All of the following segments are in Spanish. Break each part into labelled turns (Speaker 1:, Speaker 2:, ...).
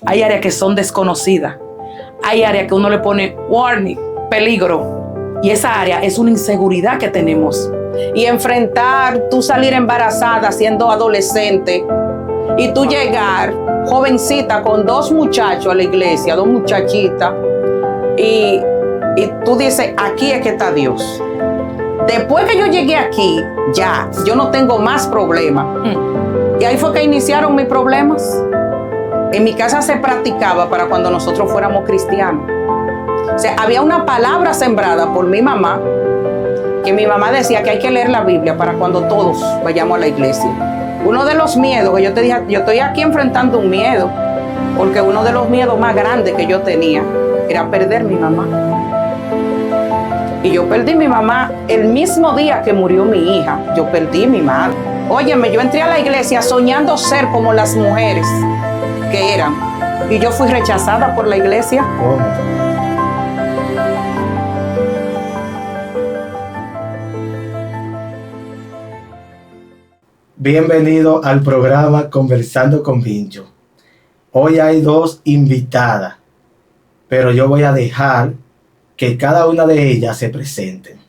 Speaker 1: hay áreas que son desconocidas, hay áreas que uno le pone warning, peligro, y esa área es una inseguridad que tenemos.
Speaker 2: Y enfrentar, tú salir embarazada siendo adolescente y tú llegar jovencita con 2 muchachos a la iglesia, 2 muchachitas, y tú dices, aquí es que está Dios. Después que yo llegué aquí, ya, yo no tengo más problemas. Y ahí fue que iniciaron mis problemas. En mi casa se practicaba para cuando nosotros fuéramos cristianos. O sea, había una palabra sembrada por mi mamá, que mi mamá decía que hay que leer la Biblia para cuando todos vayamos a la iglesia. Uno de los miedos que yo te dije, yo estoy aquí enfrentando un miedo, porque uno de los miedos más grandes que yo tenía era perder mi mamá. Y yo perdí mi mamá el mismo día que murió mi hija. Yo perdí mi madre. Óyeme, yo entré a la iglesia soñando ser como las mujeres que eran. Y yo fui rechazada por la iglesia.
Speaker 3: ¿Cómo? Bienvenido al programa Conversando con Vincho. Hoy hay 2 invitadas, pero yo voy a dejar que cada una de ellas se presenten.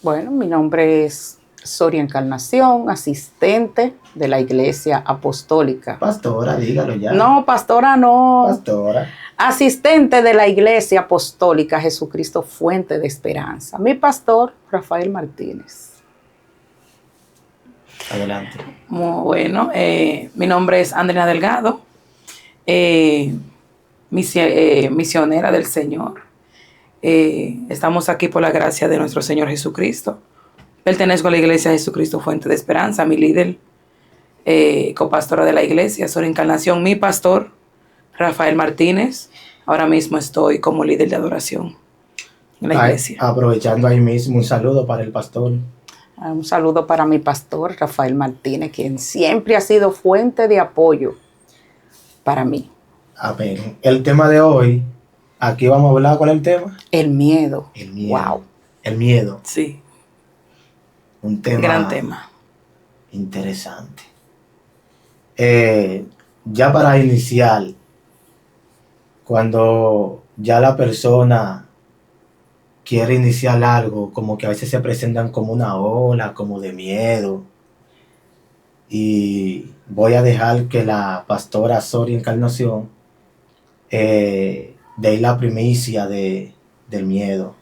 Speaker 2: Bueno, mi nombre es Soria Encarnación, asistente de la Iglesia Apostólica.
Speaker 3: Pastora, dígalo ya.
Speaker 2: No, pastora no.
Speaker 3: Pastora.
Speaker 2: Asistente de la Iglesia Apostólica Jesucristo Fuente de Esperanza. Mi pastor, Rafael Martínez.
Speaker 3: Adelante.
Speaker 1: Muy bueno, mi nombre es Andrea Delgado, misionera del Señor. Estamos aquí por la gracia de nuestro Señor Jesucristo. Pertenezco a la Iglesia Jesucristo Fuente de Esperanza, mi líder, copastora de la iglesia, Soria Encarnación, mi pastor, Rafael Martínez. Ahora mismo estoy como líder de adoración en la iglesia.
Speaker 3: Aprovechando ahí mismo, un saludo para el pastor.
Speaker 2: Un saludo para mi pastor, Rafael Martínez, quien siempre ha sido fuente de apoyo para mí.
Speaker 3: Amén. El tema de hoy, aquí vamos a hablar, ¿cuál es el tema?
Speaker 2: El miedo.
Speaker 3: El miedo.
Speaker 2: Wow.
Speaker 3: El miedo.
Speaker 1: Sí,
Speaker 3: Un tema.
Speaker 1: gran tema.
Speaker 3: Interesante. Ya para iniciar, cuando ya la persona quiere iniciar algo, como que a veces se presentan como una ola, como de miedo. Y voy a dejar que la pastora Soria Encarnación dé la primicia del miedo.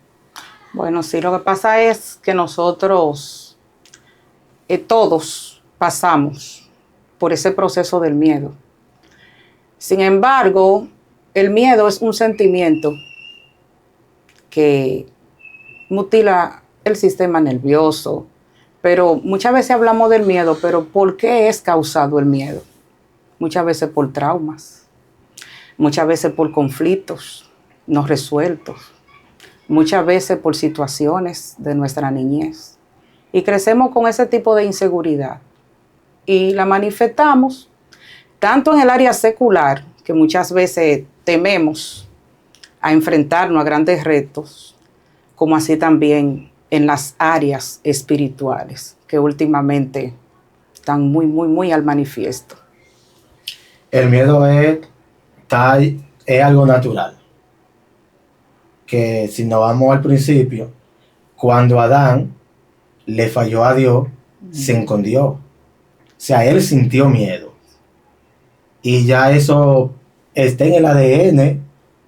Speaker 2: Bueno, sí, lo que pasa es que nosotros todos pasamos por ese proceso del miedo. Sin embargo, el miedo es un sentimiento que mutila el sistema nervioso, pero muchas veces hablamos del miedo, pero ¿por qué es causado el miedo? Muchas veces por traumas, muchas veces por conflictos no resueltos, muchas veces por situaciones de nuestra niñez. Y crecemos con ese tipo de inseguridad y la manifestamos tanto en el área secular, que muchas veces tememos a enfrentarnos a grandes retos, como así también en las áreas espirituales, que últimamente están muy al manifiesto.
Speaker 3: El miedo es algo natural. Que si nos vamos al principio, cuando Adán le falló a Dios, se escondió. O sea, él sintió miedo. Y ya eso está en el ADN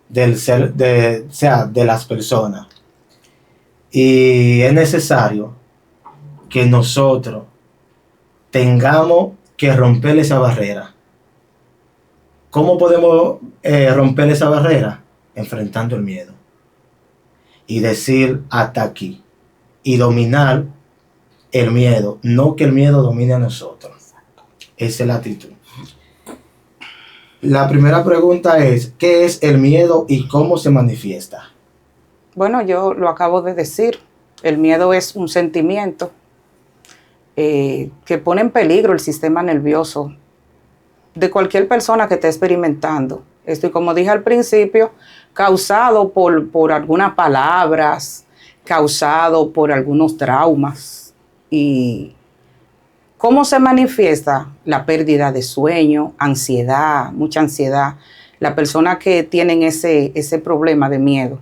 Speaker 3: del ser, de las personas. Y es necesario que nosotros tengamos que romper esa barrera. ¿Cómo podemos romper esa barrera? Enfrentando el miedo. Y decir hasta aquí. Y dominar el miedo. No que el miedo domine a nosotros. Esa es la actitud. La primera pregunta es, ¿qué es el miedo y cómo se manifiesta?
Speaker 2: Bueno, yo lo acabo de decir. El miedo es un sentimiento que pone en peligro el sistema nervioso de cualquier persona que esté experimentando esto. Y como dije al principio, causado por algunas palabras, causado por algunos traumas. Y ¿Cómo se manifiesta? La pérdida de sueño, ansiedad, mucha ansiedad. Las personas que tienen ese problema de miedo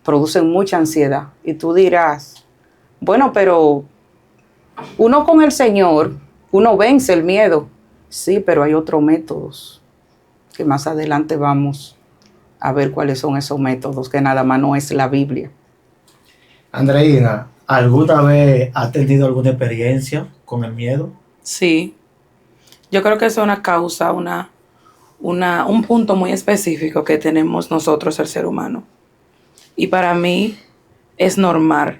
Speaker 2: producen mucha ansiedad. Y tú dirás, bueno, pero uno con el Señor, uno vence el miedo. Sí, pero hay otros métodos que más adelante vamos a ver cuáles son esos métodos, que nada más no es la Biblia.
Speaker 3: Andreina, ¿alguna vez has tenido alguna experiencia con el miedo?
Speaker 1: Sí, yo creo que es una causa, un punto muy específico que tenemos nosotros, el ser humano. Y para mí es normal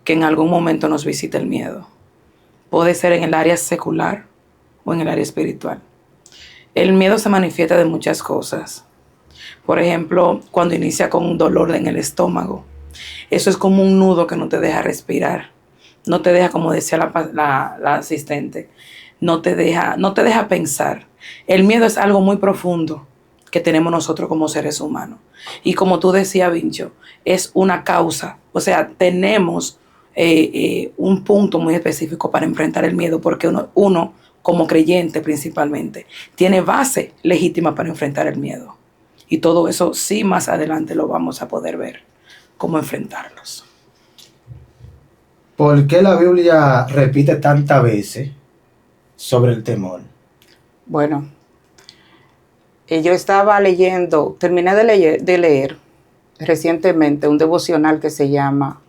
Speaker 1: que en algún momento nos visite el miedo. Puede ser en el área secular o en el área espiritual. El miedo se manifiesta de muchas cosas. Por ejemplo, cuando inicia con un dolor en el estómago. Eso es como un nudo que no te deja respirar. No te deja, como decía la asistente, no te deja pensar. El miedo es algo muy profundo que tenemos nosotros como seres humanos. Y como tú decías, Vincho, es una causa. O sea, tenemos un punto muy específico para enfrentar el miedo, porque uno como creyente principalmente, tiene base legítima para enfrentar el miedo. Y todo eso sí más adelante lo vamos a poder ver, cómo enfrentarlos.
Speaker 3: ¿Por qué la Biblia repite tantas veces sobre el temor?
Speaker 2: Bueno, yo estaba leyendo, terminé de leer recientemente un devocional que se llama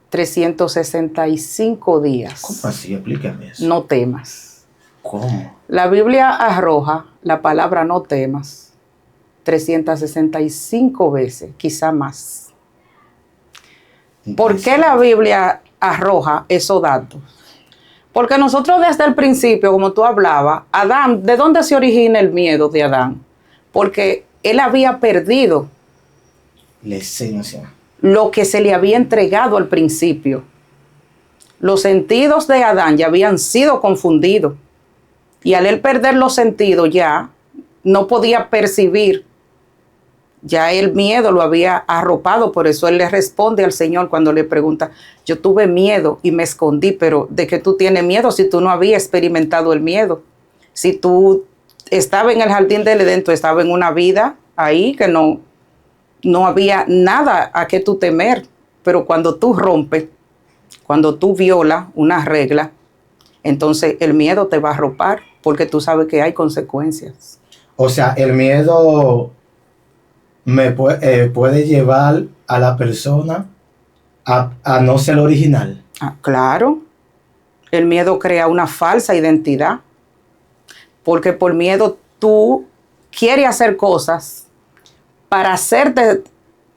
Speaker 2: 365 días.
Speaker 3: ¿Cómo así? Explícame eso.
Speaker 2: No temas.
Speaker 3: ¿Cómo?
Speaker 2: La Biblia arroja la palabra no temas 365 veces, quizá más. ¿Por qué la Biblia arroja esos datos? Porque nosotros desde el principio, como tú hablabas, Adán, ¿de dónde se origina el miedo de Adán? Porque él había perdido
Speaker 3: La esencia.
Speaker 2: lo que se le había entregado al principio. Los sentidos de Adán ya habían sido confundidos. Y al él perder los sentidos ya no podía percibir. Ya el miedo lo había arropado. Por eso él le responde al Señor cuando le pregunta, yo tuve miedo y me escondí, pero ¿de qué tú tienes miedo si tú no habías experimentado el miedo? Si tú estabas en el jardín del Edén, tú estabas en una vida ahí que no había nada a qué tú temer. Pero cuando tú rompes, cuando tú violas una regla, entonces el miedo te va a arropar porque tú sabes que hay consecuencias.
Speaker 3: O sea, el miedo puede llevar a la persona a no ser original.
Speaker 2: Claro, el miedo crea una falsa identidad, porque por miedo tú quieres hacer cosas para hacerte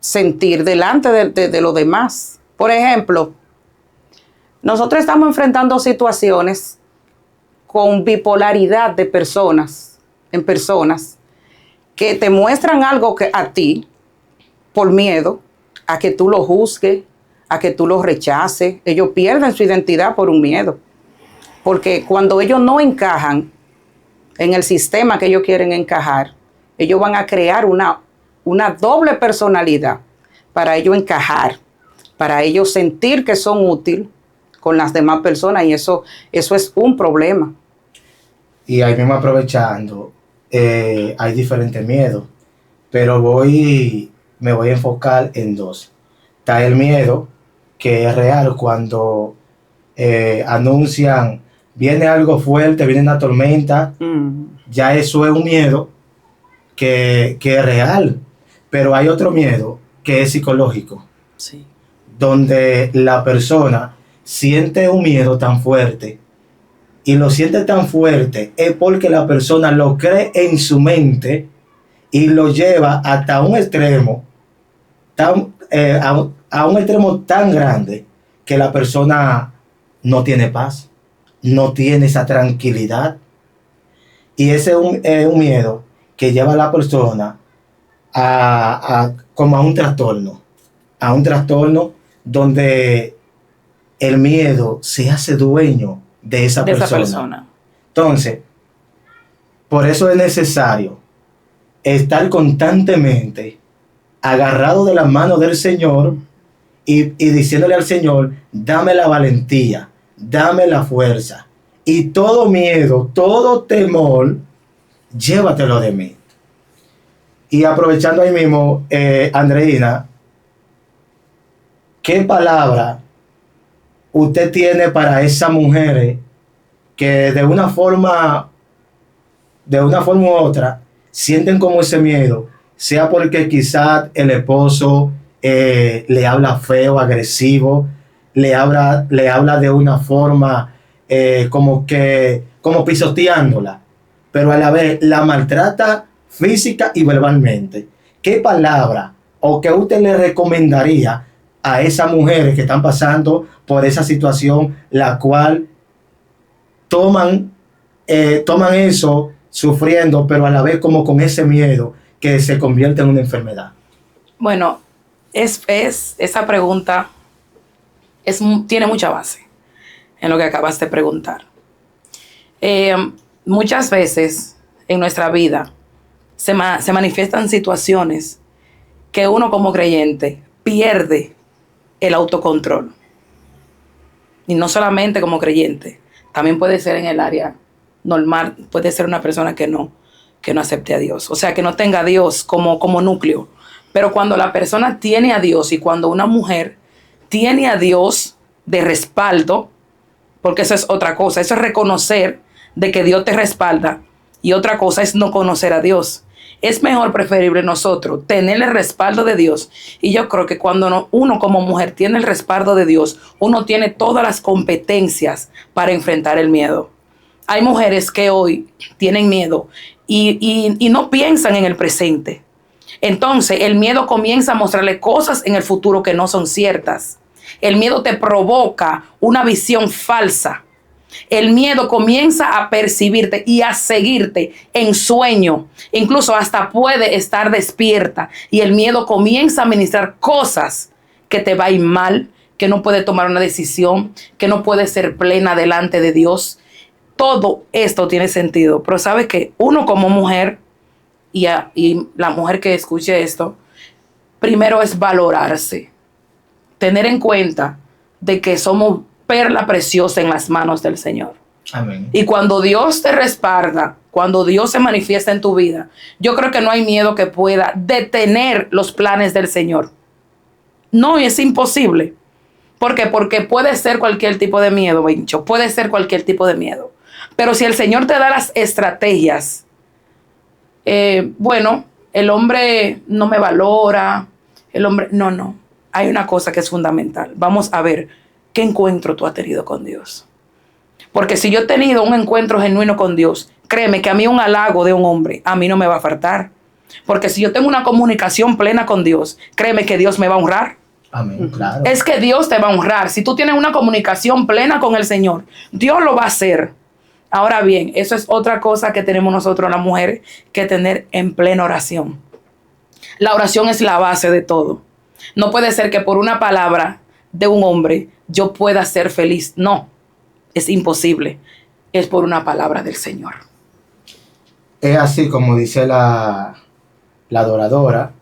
Speaker 2: sentir delante de los demás. Por ejemplo, nosotros estamos enfrentando situaciones con bipolaridad de personas, en personas que te muestran algo que a ti, por miedo, a que tú lo juzgues, a que tú lo rechaces. Ellos pierden su identidad por un miedo. Porque cuando ellos no encajan en el sistema que ellos quieren encajar, ellos van a crear una doble personalidad para ellos encajar, para ellos sentir que son útiles con las demás personas, y eso es un problema.
Speaker 3: Y ahí mismo aprovechando, hay diferentes miedos, pero me voy a enfocar en dos. Está el miedo, que es real cuando anuncian, viene algo fuerte, viene una tormenta, ya eso es un miedo que es real, pero hay otro miedo que es psicológico,
Speaker 1: Sí.
Speaker 3: donde la persona siente un miedo tan fuerte, y lo siente tan fuerte es porque la persona lo cree en su mente y lo lleva hasta un extremo a un extremo tan grande que la persona no tiene paz, no tiene esa tranquilidad, y ese es un miedo que lleva a la persona como a un trastorno donde el miedo se hace dueño de esa persona. Entonces, por eso es necesario estar constantemente agarrado de la mano del Señor y diciéndole al Señor, dame la valentía, dame la fuerza. Y todo miedo, todo temor, llévatelo de mí. Y aprovechando ahí mismo, Andreina, ¿qué palabra usted tiene para esas mujeres que de una forma u otra sienten como ese miedo, sea porque quizás el esposo le habla feo, agresivo, le habla de una forma como pisoteándola, pero a la vez la maltrata física y verbalmente? ¿Qué palabra o qué usted le recomendaría a esas mujeres que están pasando por esa situación, la cual toman eso sufriendo, pero a la vez como con ese miedo que se convierte en una enfermedad?
Speaker 1: Bueno, esa pregunta tiene mucha base en lo que acabas de preguntar. Muchas veces en nuestra vida se manifiestan situaciones que uno como creyente pierde el autocontrol. Y no solamente como creyente, también puede ser en el área normal, puede ser una persona que no acepte a Dios, o sea, que no tenga a Dios como núcleo. Pero cuando la persona tiene a Dios y cuando una mujer tiene a Dios de respaldo, porque eso es otra cosa, eso es reconocer de que Dios te respalda, y otra cosa es no conocer a Dios. Es mejor, preferible nosotros tener el respaldo de Dios. Y yo creo que cuando uno como mujer tiene el respaldo de Dios, uno tiene todas las competencias para enfrentar el miedo. Hay mujeres que hoy tienen miedo y no piensan en el presente. Entonces el miedo comienza a mostrarle cosas en el futuro que no son ciertas. El miedo te provoca una visión falsa. El miedo comienza a percibirte y a seguirte en sueño. Incluso hasta puede estar despierta. Y el miedo comienza a ministrar cosas que te va a ir mal, que no puede tomar una decisión, que no puede ser plena delante de Dios. Todo esto tiene sentido. Pero ¿sabes qué? Uno como mujer, y la mujer que escuche esto, primero es valorarse. Tener en cuenta de que somos perla preciosa en las manos del Señor.
Speaker 3: Amén.
Speaker 1: Y cuando Dios te respalda, cuando Dios se manifiesta en tu vida, yo creo que no hay miedo que pueda detener los planes del Señor. No, es imposible. ¿Por qué? Porque puede ser cualquier tipo de miedo, Bencho, puede ser cualquier tipo de miedo. Pero si el Señor te da las estrategias, bueno, el hombre no me valora, no. Hay una cosa que es fundamental. Vamos a ver qué encuentro tú has tenido con Dios. Porque si yo he tenido un encuentro genuino con Dios, créeme que a mí un halago de un hombre, a mí no me va a faltar. Porque si yo tengo una comunicación plena con Dios, créeme que Dios me va a honrar.
Speaker 3: Amén, claro.
Speaker 1: Es que Dios te va a honrar. Si tú tienes una comunicación plena con el Señor, Dios lo va a hacer. Ahora bien, eso es otra cosa que tenemos nosotros las mujeres que tener en plena oración. La oración es la base de todo. No puede ser que por una palabra de un hombre yo pueda ser feliz. No, es imposible. Es por una palabra del Señor.
Speaker 3: Es así como dice la adoradora.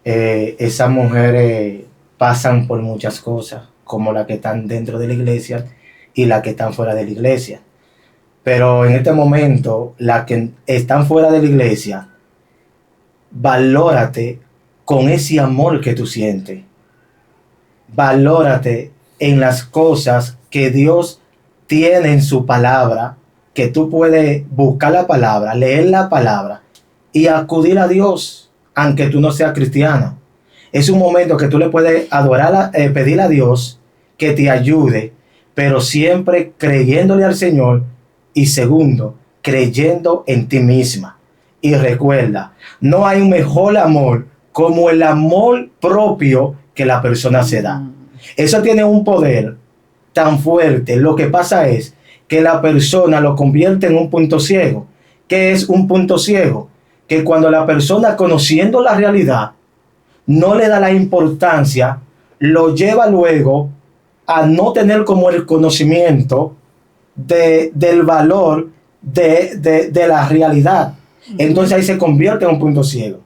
Speaker 3: Esas mujeres pasan por muchas cosas, como las que están dentro de la iglesia y las que están fuera de la iglesia. Pero en este momento, las que están fuera de la iglesia, valórate con ese amor que tú sientes. Valórate en las cosas que Dios tiene en su palabra, que tú puedes buscar la palabra, leer la palabra y acudir a Dios, aunque tú no seas cristiana. Es un momento que tú le puedes adorar, pedir a Dios que te ayude, pero siempre creyéndole al Señor y segundo, creyendo en ti misma. Y recuerda, no hay un mejor amor como el amor propio que la persona se da. Eso tiene un poder tan fuerte. Lo que pasa es que la persona lo convierte en un punto ciego. ¿Qué es un punto ciego? Que cuando la persona, conociendo la realidad, no le da la importancia, lo lleva luego a no tener como el conocimiento del valor de la realidad. Entonces ahí se convierte en un punto ciego.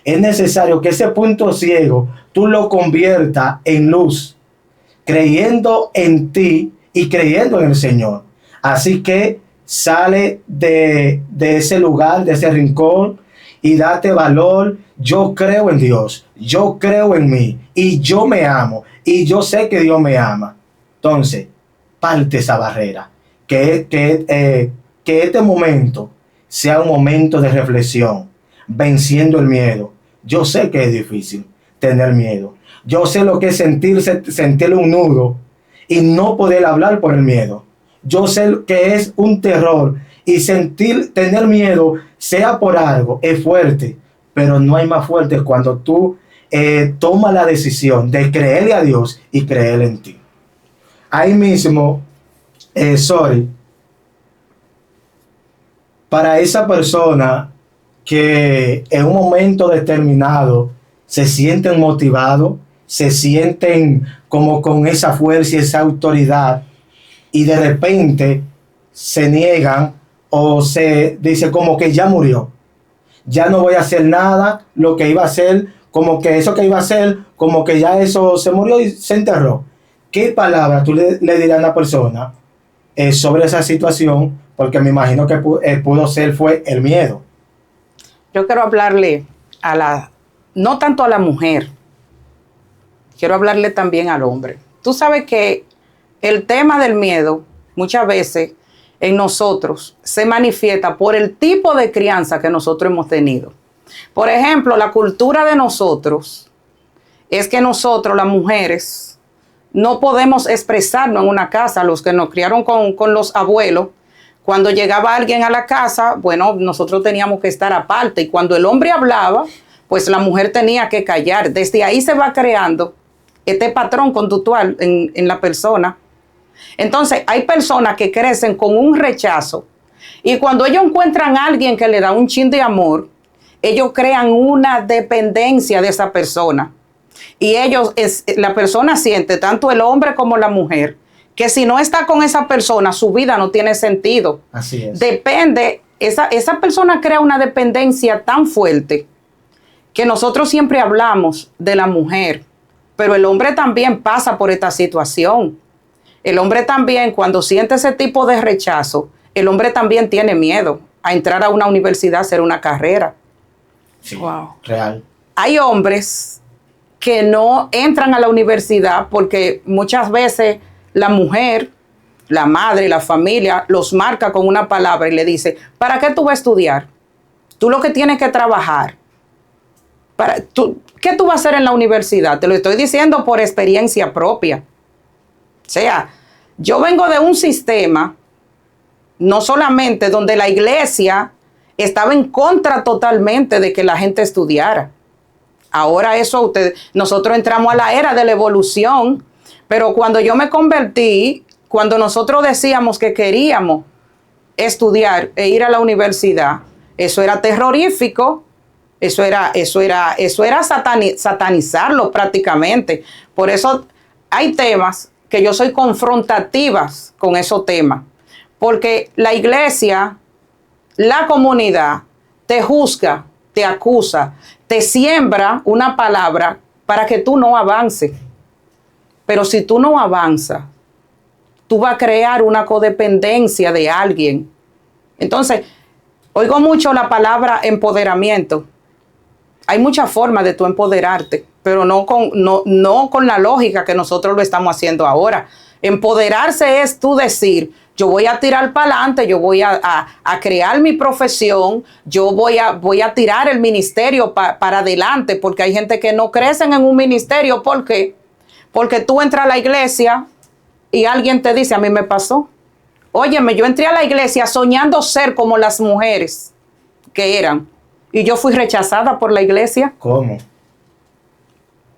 Speaker 3: Es necesario que ese punto ciego tú lo conviertas en luz, creyendo en ti y creyendo en el Señor. Así que sale de ese lugar, de ese rincón, y date valor. Yo creo en Dios, yo creo en mí, y yo me amo, y yo sé que Dios me ama. Entonces, parte esa barrera. Que este momento sea un momento de reflexión, venciendo el miedo. Yo sé que es difícil tener miedo. Yo sé lo que es sentir un nudo y no poder hablar por el miedo. Yo sé que es un terror y tener miedo, sea por algo, es fuerte, pero no hay más fuerte cuando tú tomas la decisión de creerle a Dios y creer en ti. Ahí mismo, para esa persona que en un momento determinado se sienten motivados, se sienten como con esa fuerza y esa autoridad, y de repente se niegan o se dice como que ya murió, ya no voy a hacer nada, lo que iba a hacer, como que eso que iba a hacer, como que ya eso se murió y se enterró. ¿Qué palabra tú le dirás a una persona sobre esa situación? Porque me imagino que pudo ser, fue el miedo.
Speaker 2: Yo quiero hablarle no tanto a la mujer, quiero hablarle también al hombre. Tú sabes que el tema del miedo muchas veces en nosotros se manifiesta por el tipo de crianza que nosotros hemos tenido. Por ejemplo, la cultura de nosotros es que nosotros, las mujeres, no podemos expresarnos en una casa. Los que nos criaron con los abuelos, cuando llegaba alguien a la casa, bueno, nosotros teníamos que estar aparte, y cuando el hombre hablaba, pues la mujer tenía que callar. Desde ahí se va creando este patrón conductual en la persona. Entonces, hay personas que crecen con un rechazo, y cuando ellos encuentran a alguien que le da un chin de amor, ellos crean una dependencia de esa persona. Y la persona siente, tanto el hombre como la mujer, que si no está con esa persona, su vida no tiene sentido.
Speaker 3: Así es.
Speaker 2: Esa persona crea una dependencia tan fuerte que nosotros siempre hablamos de la mujer, pero el hombre también pasa por esta situación. El hombre también, cuando siente ese tipo de rechazo, el hombre también tiene miedo a entrar a una universidad, a hacer una carrera.
Speaker 3: Sí,
Speaker 1: Wow.
Speaker 3: real.
Speaker 2: Hay hombres que no entran a la universidad porque muchas veces la mujer, la madre, la familia los marca con una palabra y le dice, ¿para qué tú vas a estudiar? Tú lo que tienes que trabajar. ¿Qué tú vas a hacer en la universidad? Te lo estoy diciendo por experiencia propia. O sea, yo vengo de un sistema, no solamente donde la iglesia estaba en contra totalmente de que la gente estudiara. Ahora nosotros entramos a la era de la evolución, pero cuando yo me convertí, cuando nosotros decíamos que queríamos estudiar e ir a la universidad, eso era terrorífico, eso era satanizarlo prácticamente. Por eso hay temas que yo soy confrontativas con esos temas, porque la iglesia, la comunidad, te juzga, te acusa, te siembra una palabra para que tú no avances. Pero si tú no avanzas, tú vas a crear una codependencia de alguien. Entonces, oigo mucho la palabra empoderamiento. Hay muchas formas de tú empoderarte, pero no con la lógica que nosotros lo estamos haciendo ahora. Empoderarse es tú decir, yo voy a tirar para adelante, yo voy a crear mi profesión, yo voy a tirar el ministerio para adelante, porque hay gente que no crecen en un ministerio. ¿Por qué? Porque tú entras a la iglesia y alguien te dice, a mí me pasó. Óyeme, yo entré a la iglesia soñando ser como las mujeres que eran, y yo fui rechazada por la iglesia.
Speaker 3: ¿Cómo?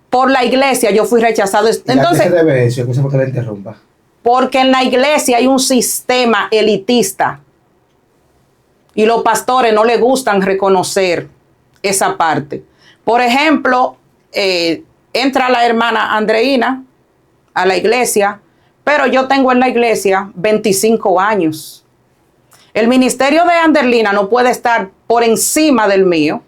Speaker 2: Por la iglesia yo fui rechazada. Entonces,
Speaker 3: ¿a qué se debe eso? Yo porque le interrumpa.
Speaker 2: Porque en la iglesia hay un sistema elitista y los pastores no les gustan reconocer esa parte. Por ejemplo, entra la hermana Andreina a la iglesia, pero yo tengo en la iglesia 25 años. El ministerio de Anderlina no puede estar por encima del mío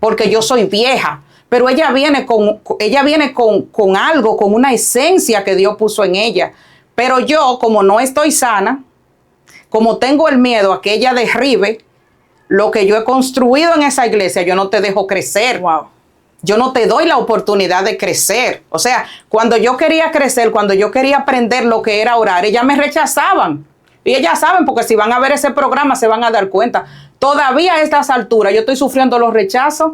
Speaker 2: porque yo soy vieja, pero ella viene con algo, con una esencia que Dios puso en ella. Pero yo, como no estoy sana, como tengo el miedo a que ella derribe lo que yo he construido en esa iglesia, yo no te dejo crecer.
Speaker 1: Wow.
Speaker 2: Yo no te doy la oportunidad de crecer. O sea, cuando yo quería crecer, cuando yo quería aprender lo que era orar, ellas me rechazaban. Y ellas saben, porque si van a ver ese programa se van a dar cuenta. Todavía a estas alturas yo estoy sufriendo los rechazos.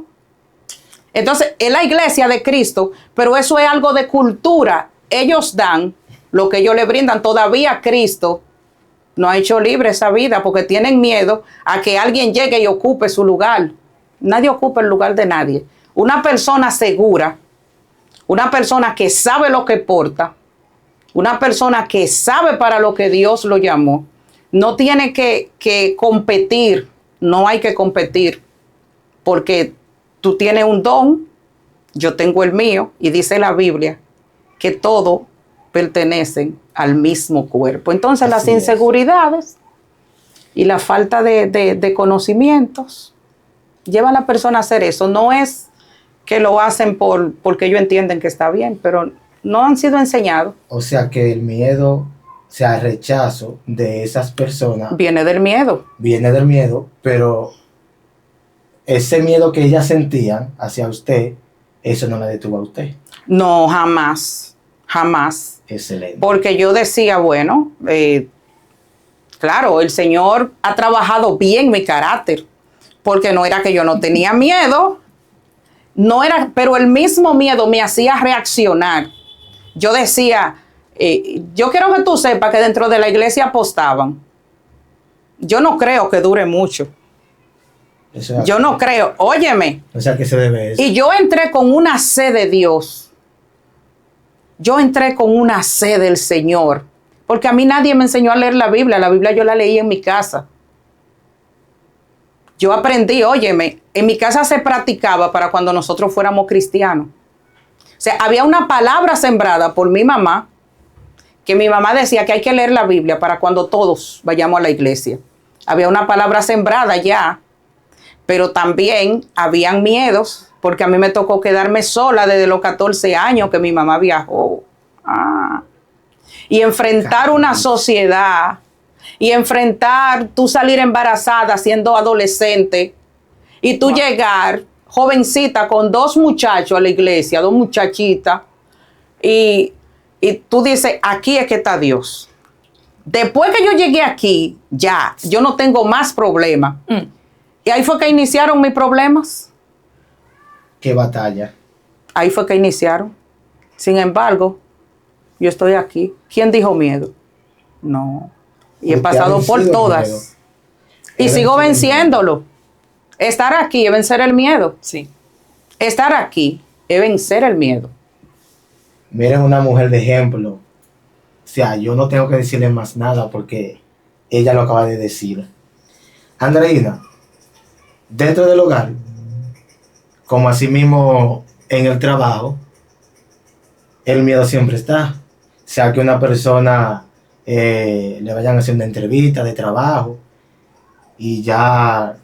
Speaker 2: Entonces, es la iglesia de Cristo, pero eso es algo de cultura. Ellos dan lo que ellos le brindan. Todavía Cristo no ha hecho libre esa vida porque tienen miedo a que alguien llegue y ocupe su lugar. Nadie ocupa el lugar de nadie. Una persona segura, una persona que sabe lo que porta, una persona que sabe para lo que Dios lo llamó, no tiene que competir, no hay que competir, porque tú tienes un don, yo tengo el mío, y dice la Biblia que todos pertenecen al mismo cuerpo. Entonces las inseguridades y la falta de conocimientos lleva a la persona a hacer eso. No es que lo hacen porque ellos entienden que está bien, pero no han sido enseñados.
Speaker 3: O sea que el miedo, o sea, el rechazo de esas personas
Speaker 2: Viene del miedo.
Speaker 3: viene del miedo, pero ese miedo que ellas sentían hacia usted, eso no la detuvo a usted.
Speaker 2: No, jamás, jamás.
Speaker 3: Excelente.
Speaker 2: Porque yo decía, bueno, claro, el Señor ha trabajado bien mi carácter, porque no era que yo no tenía miedo, no era, pero el mismo miedo me hacía reaccionar. Yo decía, yo quiero que tú sepas que dentro de la iglesia apostaban. Yo no creo que dure mucho. Yo no creo, óyeme.
Speaker 3: O sea, ¿qué se debe eso?
Speaker 2: Y yo entré con una sed de Dios. Yo entré con una sed del Señor. Porque a mí nadie me enseñó a leer la Biblia yo la leí en mi casa. Yo aprendí, óyeme, en mi casa se practicaba para cuando nosotros fuéramos cristianos. O sea, había una palabra sembrada por mi mamá, que mi mamá decía que hay que leer la Biblia para cuando todos vayamos a la iglesia. Había una palabra sembrada ya, pero también habían miedos, porque a mí me tocó quedarme sola desde los 14 años que mi mamá viajó. Y enfrentar una sociedad, y enfrentar tú salir embarazada siendo adolescente, y tú llegar jovencita con 2 muchachos a la iglesia, 2 muchachitas, y tú dices, aquí es que está Dios. Después que yo llegué aquí, ya, yo no tengo más problemas. Y ahí fue que iniciaron mis problemas.
Speaker 3: ¿Qué batalla?
Speaker 2: Ahí fue que iniciaron. Sin embargo, yo estoy aquí. ¿Quién dijo miedo? No. Y he pasado por todas. Y sigo venciéndolo. Estar aquí es vencer el miedo.
Speaker 1: Sí.
Speaker 2: Estar aquí es vencer el miedo.
Speaker 3: Miren una mujer de ejemplo. O sea, yo no tengo que decirle más nada porque ella lo acaba de decir. Andreina, dentro del hogar, como así mismo en el trabajo, el miedo siempre está. O sea, que una persona le vayan a hacer una entrevista de trabajo y ya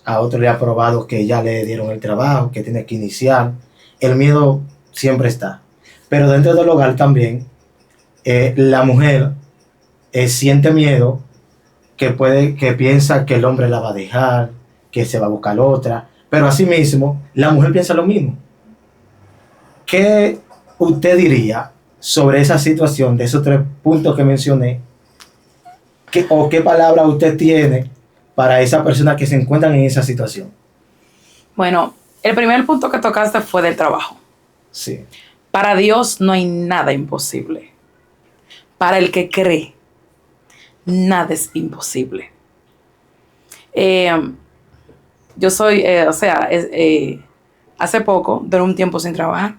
Speaker 3: a otro le ha probado que ya le dieron el trabajo, que tiene que iniciar. El miedo siempre está. Pero dentro del hogar también, la mujer siente miedo que piensa que el hombre la va a dejar, que se va a buscar otra. Pero asimismo, la mujer piensa lo mismo. ¿Qué usted diría sobre esa situación de esos 3 puntos que mencioné? ¿O qué palabra usted tiene para esa persona que se encuentran en esa situación?
Speaker 1: Bueno, el primer punto que tocaste fue del trabajo.
Speaker 3: Sí.
Speaker 1: Para Dios no hay nada imposible. Para el que cree, nada es imposible. Yo soy, hace poco, duré un tiempo sin trabajar.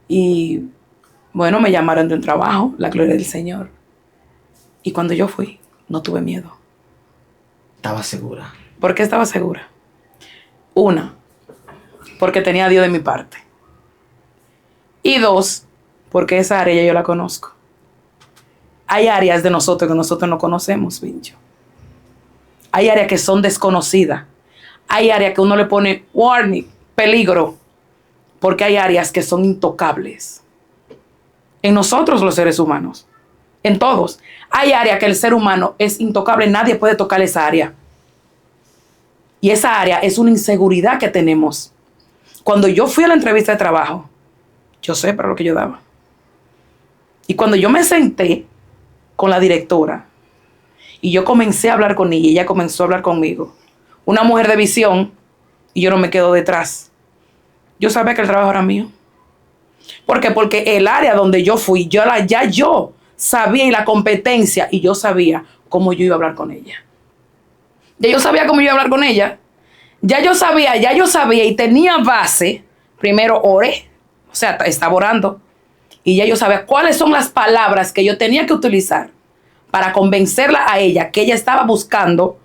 Speaker 1: Y bueno, me llamaron de un trabajo, la gloria del Señor. Y cuando yo fui, no tuve miedo.
Speaker 3: Estaba segura.
Speaker 1: ¿Por qué estaba segura? 1, porque tenía a Dios de mi parte. Y 2, porque esa área ya yo la conozco. Hay áreas de nosotros que nosotros no conocemos, Vincho. Hay áreas que son desconocidas. Hay áreas que uno le pone warning, peligro, porque hay áreas que son intocables. En nosotros los seres humanos. En todos. Hay áreas que el ser humano es intocable, nadie puede tocar esa área. Y esa área es una inseguridad que tenemos. Cuando yo fui a la entrevista de trabajo, yo sé para lo que yo daba. Y cuando yo me senté con la directora y yo comencé a hablar con ella, ella comenzó a hablar conmigo. Una mujer de visión, y yo no me quedo detrás. Yo sabía que el trabajo era mío. ¿Por qué? Porque el área donde yo fui, yo sabía y la competencia, y yo sabía cómo yo iba a hablar con ella. Ya yo sabía cómo yo iba a hablar con ella. Ya yo sabía y tenía base. Primero oré, o sea, estaba orando. Y ya yo sabía cuáles son las palabras que yo tenía que utilizar para convencerla a ella que ella estaba buscando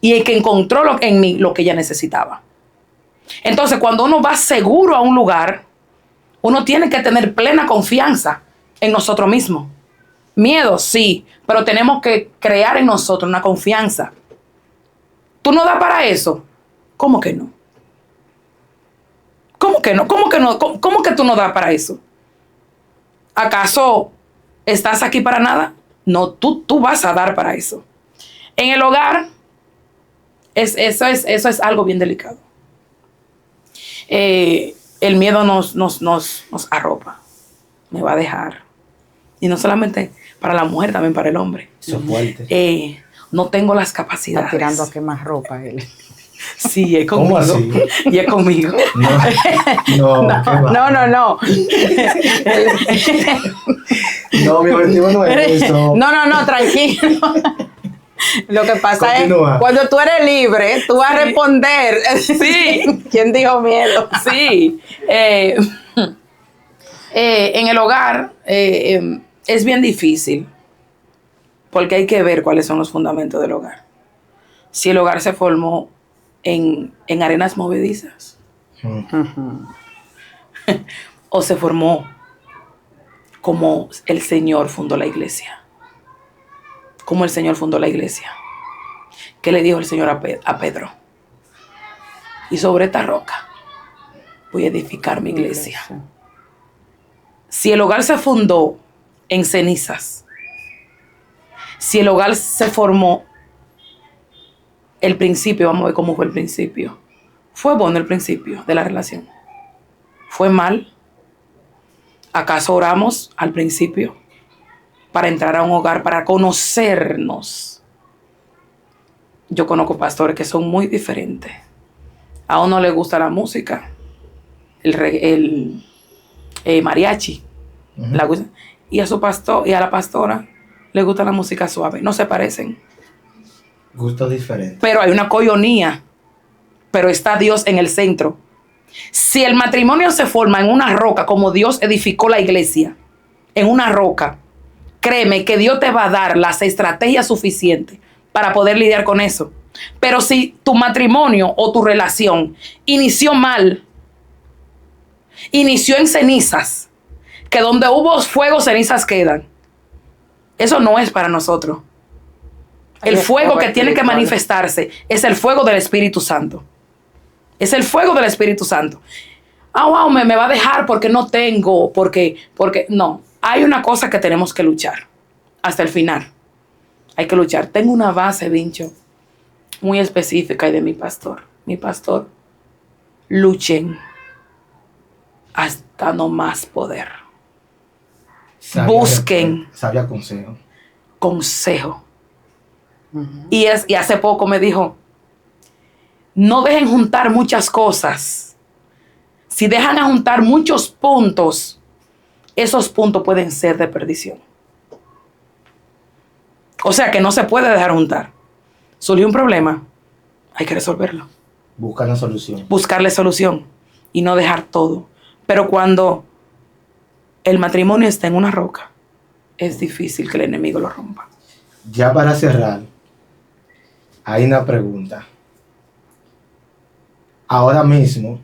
Speaker 1: y que encontró en mí lo que ella necesitaba. Entonces, cuando uno va seguro a un lugar, uno tiene que tener plena confianza en nosotros mismos. Miedo, sí, pero tenemos que crear en nosotros una confianza. ¿Tú no das para eso? ¿Cómo que no? ¿Cómo que no? ¿Cómo que no? ¿Cómo que tú no das para eso? ¿Acaso estás aquí para nada? No, tú vas a dar para eso. En el hogar, eso es algo bien delicado. El miedo nos arropa, me va a dejar. Y no solamente para la mujer, también para el hombre.
Speaker 3: Eso es fuerte.
Speaker 1: No tengo las capacidades.
Speaker 2: Está tirando a quemar ropa él.
Speaker 1: Sí, es conmigo.
Speaker 3: ¿Cómo así?
Speaker 1: Y es conmigo.
Speaker 3: No, ¿qué va?
Speaker 2: No.
Speaker 3: No, mi objetivo no es eso.
Speaker 2: No, tranquilo. Lo que pasa
Speaker 3: Continúa.
Speaker 2: es, cuando tú eres libre, tú vas a responder.
Speaker 1: Sí.
Speaker 2: ¿Quién dijo miedo?
Speaker 1: Sí. En el hogar es bien difícil porque hay que ver cuáles son los fundamentos del hogar. Si el hogar se formó en arenas movedizas o se formó como el Señor fundó la iglesia. Como el Señor fundó la iglesia. ¿Qué le dijo el Señor a Pedro? Y sobre esta roca voy a edificar mi iglesia. Si el hogar se fundó en cenizas, si el hogar se formó, el principio, vamos a ver cómo fue el principio. ¿Fue bueno el principio de la relación? ¿Fue mal? ¿Acaso oramos al principio para entrar a un hogar, para conocernos? Yo conozco pastores que son muy diferentes. A uno le gusta la música, el mariachi, y a su pastor y a la pastora le gusta la música suave. No se parecen.
Speaker 3: Gustos diferentes.
Speaker 1: Pero hay una coyonía, pero está Dios en el centro. Si el matrimonio se forma en una roca, como Dios edificó la iglesia, en una roca, créeme que Dios te va a dar las estrategias suficientes para poder lidiar con eso. Pero si tu matrimonio o tu relación inició mal, inició en cenizas, que donde hubo fuego, cenizas quedan, eso no es para nosotros. El fuego que tiene que manifestarse es el fuego del Espíritu Santo. Es el fuego del Espíritu Santo. Wow, me va a dejar porque no tengo, porque no. Hay una cosa que tenemos que luchar hasta el final. Hay que luchar. Tengo una base, Vincho, muy específica y de mi pastor. Mi pastor, luchen hasta no más poder. Busquen.
Speaker 3: Sabia consejo.
Speaker 1: Consejo. Y hace poco me dijo, no dejen juntar muchas cosas. Si dejan a juntar muchos puntos, esos puntos pueden ser de perdición. O sea que no se puede dejar juntar. Surgió un problema, hay que resolverlo.
Speaker 3: Buscar una solución.
Speaker 1: Buscarle solución y no dejar todo. Pero cuando el matrimonio está en una roca, es difícil que el enemigo lo rompa.
Speaker 3: Ya para cerrar, hay una pregunta. Ahora mismo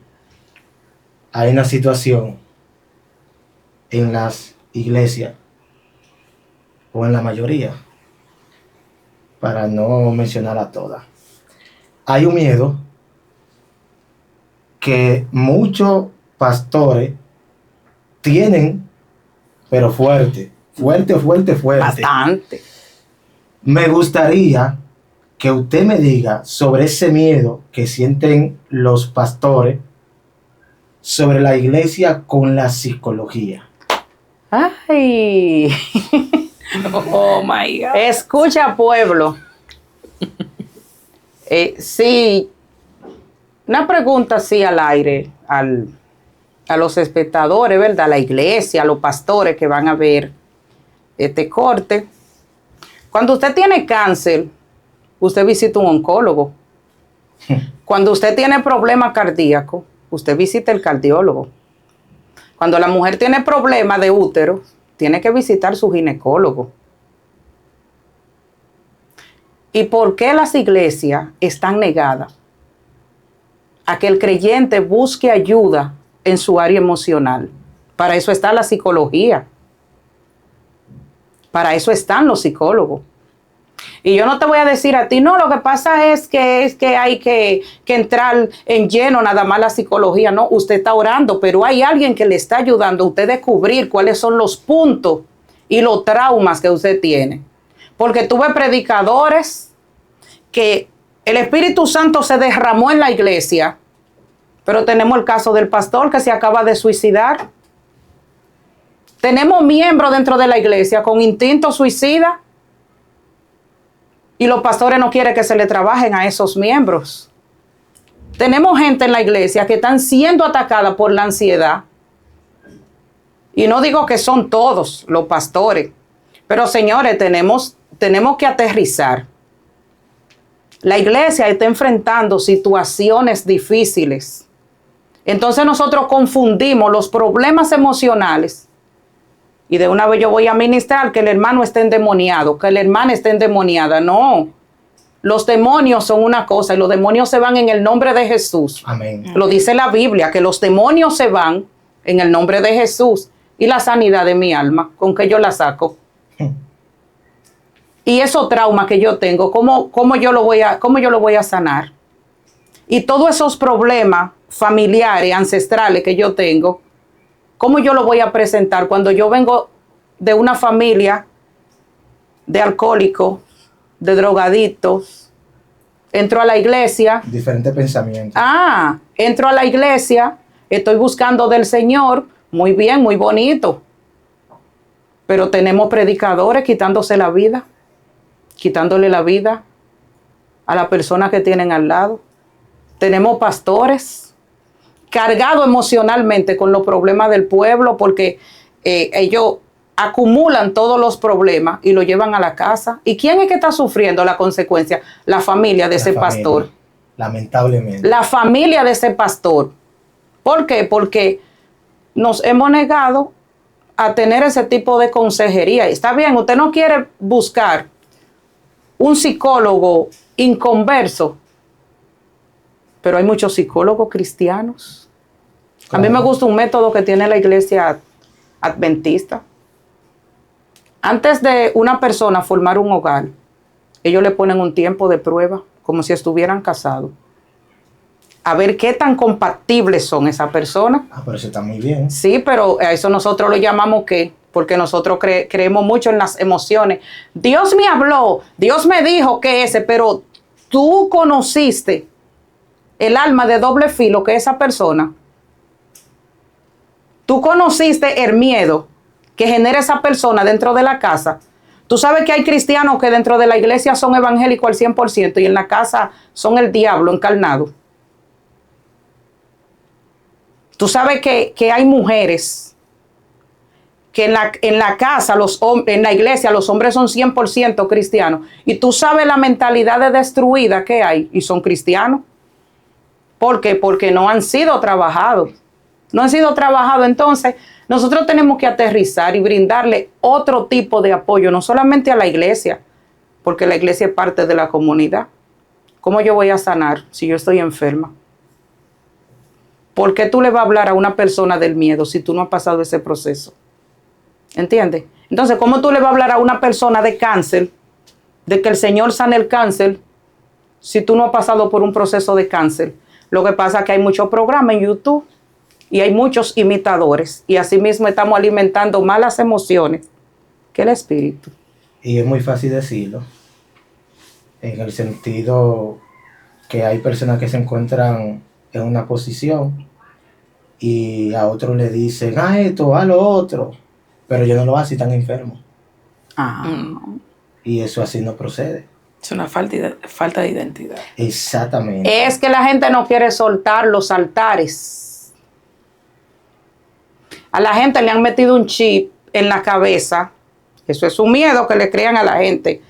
Speaker 3: hay una situación en las iglesias, o en la mayoría, para no mencionar a todas. Hay un miedo que muchos pastores tienen, pero fuerte, Fuerte, fuerte, fuerte.
Speaker 2: Bastante.
Speaker 3: Me gustaría que usted me diga sobre ese miedo que sienten los pastores sobre la iglesia con la psicología.
Speaker 2: Ay.
Speaker 1: Oh my God.
Speaker 2: Escucha, pueblo. Sí, una pregunta así al aire, a los espectadores, ¿verdad? A la iglesia, a los pastores que van a ver este corte. Cuando usted tiene cáncer, usted visita un oncólogo. Cuando usted tiene problemas cardíacos, usted visita el cardiólogo. Cuando la mujer tiene problemas de útero, tiene que visitar su ginecólogo. ¿Y por qué las iglesias están negadas a que el creyente busque ayuda en su área emocional? Para eso está la psicología. Para eso están los psicólogos. Y yo no te voy a decir a ti, no, lo que pasa es que hay que entrar en lleno nada más la psicología. No, usted está orando, pero hay alguien que le está ayudando a usted a descubrir cuáles son los puntos y los traumas que usted tiene. Porque tuve predicadores que el Espíritu Santo se derramó en la iglesia, pero tenemos el caso del pastor que se acaba de suicidar. Tenemos miembros dentro de la iglesia con instinto suicida y los pastores no quieren que se le trabajen a esos miembros. Tenemos gente en la iglesia que están siendo atacada por la ansiedad. Y no digo que son todos los pastores, pero señores, tenemos que aterrizar. La iglesia está enfrentando situaciones difíciles. Entonces nosotros confundimos los problemas emocionales. Y de una vez yo voy a ministrar que el hermano esté endemoniado, que la hermana esté endemoniada. No, los demonios son una cosa y los demonios se van en el nombre de Jesús.
Speaker 3: Amén.
Speaker 2: Lo dice la Biblia, que los demonios se van en el nombre de Jesús. Y la sanidad de mi alma, ¿con qué yo la saco? Y esos traumas que yo tengo, ¿cómo yo lo voy a sanar? Y todos esos problemas familiares, ancestrales que yo tengo, ¿cómo yo lo voy a presentar cuando yo vengo de una familia de alcohólicos, de drogadictos? Entro a la iglesia.
Speaker 3: Diferentes pensamientos.
Speaker 2: Entro a la iglesia, estoy buscando del Señor, muy bien, muy bonito. Pero tenemos predicadores quitándole la vida a la persona que tienen al lado. Tenemos pastores cargados emocionalmente con los problemas del pueblo porque ellos acumulan todos los problemas y lo llevan a la casa. ¿Y quién es que está sufriendo la consecuencia? La familia de ese pastor.
Speaker 3: Lamentablemente.
Speaker 2: La familia de ese pastor. ¿Por qué? Porque nos hemos negado a tener ese tipo de consejería. Está bien, usted no quiere buscar un psicólogo inconverso, pero hay muchos psicólogos cristianos. Claro. A mí me gusta un método que tiene la iglesia adventista. Antes de una persona formar un hogar, ellos le ponen un tiempo de prueba, como si estuvieran casados. A ver qué tan compatibles son esas personas.
Speaker 3: Pero eso está muy bien.
Speaker 2: Sí, pero a eso nosotros lo llamamos ¿qué? Porque nosotros creemos mucho en las emociones. Dios me habló, Dios me dijo que pero tú conociste el alma de doble filo que esa persona. Tú conociste el miedo que genera esa persona dentro de la casa. Tú sabes que hay cristianos que dentro de la iglesia son evangélicos al 100% y en la casa son el diablo encarnado. Tú sabes que hay mujeres que en la casa, en la iglesia, los hombres son 100% cristianos. Y tú sabes la mentalidad de destruida que hay y son cristianos. ¿Por qué? Porque no han sido trabajados. No han sido trabajados. Entonces, nosotros tenemos que aterrizar y brindarle otro tipo de apoyo, no solamente a la iglesia, porque la iglesia es parte de la comunidad. ¿Cómo yo voy a sanar si yo estoy enferma? ¿Por qué tú le vas a hablar a una persona del miedo si tú no has pasado ese proceso? ¿Entiendes? Entonces, ¿cómo tú le vas a hablar a una persona de cáncer, de que el Señor sane el cáncer, si tú no has pasado por un proceso de cáncer? Lo que pasa es que hay muchos programas en YouTube y hay muchos imitadores. Y asimismo estamos alimentando malas emociones que el espíritu.
Speaker 3: Y es muy fácil decirlo, en el sentido que hay personas que se encuentran en una posición y a otros le dicen, a esto, a lo otro, pero yo no lo hago si están enfermos.
Speaker 2: Ah.
Speaker 3: Y eso así no procede.
Speaker 1: Es una falta de identidad.
Speaker 3: Exactamente.
Speaker 2: Es que la gente no quiere soltar los altares. A la gente le han metido un chip en la cabeza. Eso es un miedo que le crean a la gente.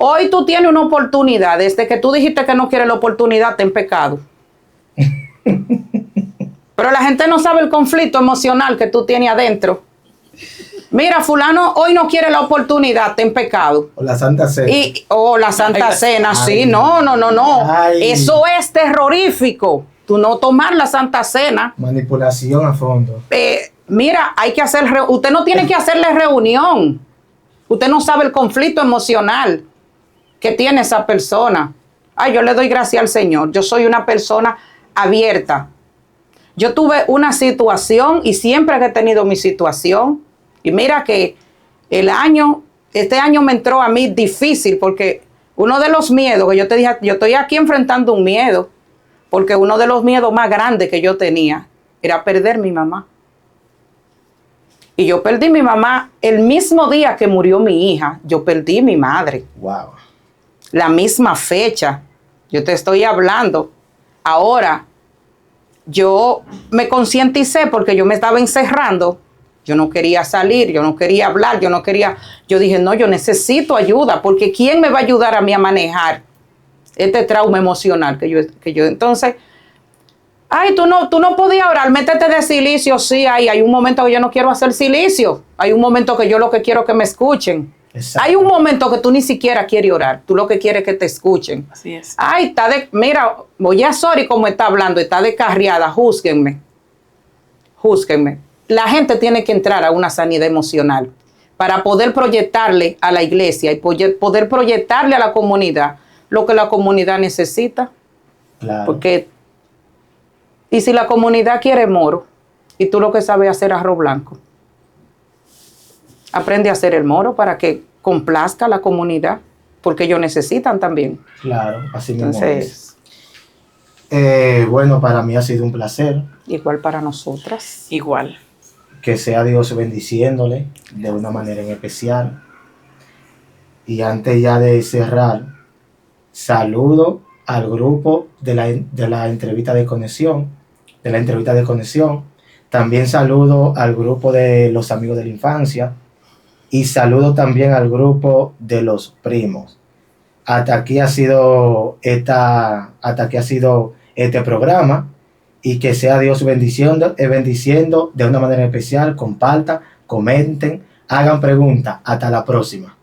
Speaker 2: Hoy tú tienes una oportunidad. Desde que tú dijiste que no quieres la oportunidad, ten pecado. Pero la gente no sabe el conflicto emocional que tú tienes adentro. Mira, fulano hoy no quiere la oportunidad, ten pecado.
Speaker 3: O la Santa Cena.
Speaker 2: La Santa Cena, sí,
Speaker 3: Ay.
Speaker 2: no.
Speaker 3: Ay.
Speaker 2: Eso es terrorífico. Tú no tomar la Santa Cena.
Speaker 3: Manipulación a fondo.
Speaker 2: Mira, hay que hacer, usted no tiene que hacerle reunión. Usted no sabe el conflicto emocional que tiene esa persona. Ay, yo le doy gracias al Señor. Yo soy una persona abierta. Yo tuve una situación y siempre que he tenido mi situación, y mira que este año me entró a mí difícil porque uno de los miedos que yo te dije, yo estoy aquí enfrentando un miedo, porque uno de los miedos más grandes que yo tenía era perder mi mamá. Y yo perdí mi mamá el mismo día que murió mi hija, yo perdí mi madre.
Speaker 3: Wow.
Speaker 2: La misma fecha. Yo te estoy hablando. Ahora, yo me concienticé porque yo me estaba encerrando. Yo no quería salir, yo no quería hablar, yo dije, no, yo necesito ayuda, porque ¿quién me va a ayudar a mí a manejar este trauma emocional que yo entonces, ay, tú no podías orar, métete de silicio, sí, hay un momento que yo no quiero hacer silicio, hay un momento que yo lo que quiero es que me escuchen.
Speaker 3: Exacto.
Speaker 2: Hay un momento que tú ni siquiera quieres orar, tú lo que quieres es que te escuchen.
Speaker 1: Así es.
Speaker 2: Ay, mira, oye a Sori como está hablando, está descarriada, júzguenme. La gente tiene que entrar a una sanidad emocional para poder proyectarle a la iglesia y poder proyectarle a la comunidad lo que la comunidad necesita.
Speaker 3: Claro.
Speaker 2: Porque, y si la comunidad quiere moro y tú lo que sabes hacer arroz blanco, aprende a hacer el moro para que complazca a la comunidad, porque ellos necesitan también.
Speaker 3: Claro, así mismo
Speaker 2: Entonces,
Speaker 3: es. Bueno, para mí ha sido un placer.
Speaker 2: igual para nosotras.
Speaker 1: Igual.
Speaker 3: Que sea Dios bendiciéndole de una manera en especial. Y antes ya de cerrar, saludo al grupo de la entrevista de conexión, También saludo al grupo de los amigos de la infancia y saludo también al grupo de los primos. Hasta aquí ha sido este programa. Y que sea Dios bendiciendo de una manera especial. Compartan, comenten, hagan preguntas. Hasta la próxima.